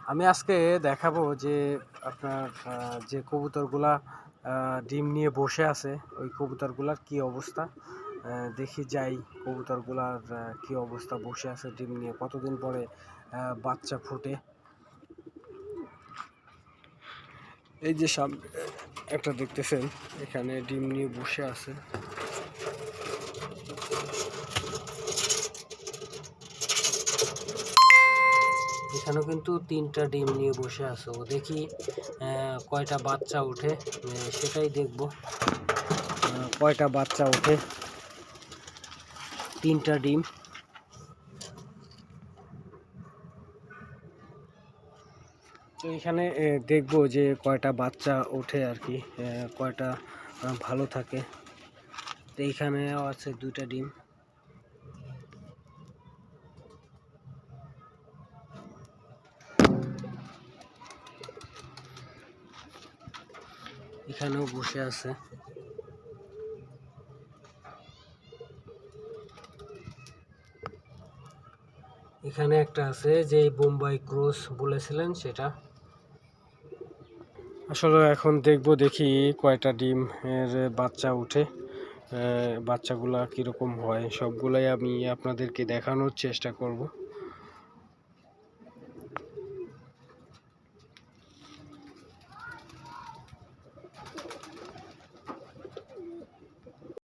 আমি আজকে দেখাবো যে আপনার যে কবুতরগুলা ডিম নিয়ে বসে আছে ওই কবুতরগুলার কি অবস্থা। দেখি যাই কবুতরগুলার কি অবস্থা, বসে আছে ডিম নিয়ে, কতদিন পরে বাচ্চা ফোটে। এই যে সামনে একটা দেখতেছেন, এখানে ডিম নিয়ে বসে আছে। এখানেও কিন্তু 3টা ডিম নিয়ে বসে আছে। ও দেখি কয়টা বাচ্চা ওঠে, সেটাই দেখব। কয়টা বাচ্চা ওঠে, 3টা ডিম। তো এখানে দেখব যে কয়টা বাচ্চা ওঠে আর কি, কয়টা ভালো থাকে। তো এইখানেও আছে 2টা ডিম। এখানেও বসে আছে। এখানে একটা আছে যে বোম্বাই ক্রস বলেছিলেন সেটা। আসলে এখন দেখি কয়টা ডিম এর বাচ্চা উঠে, বাচ্চাগুলা কীরকম হয় সবগুলাই আমি আপনাদেরকে দেখানোর চেষ্টা করব।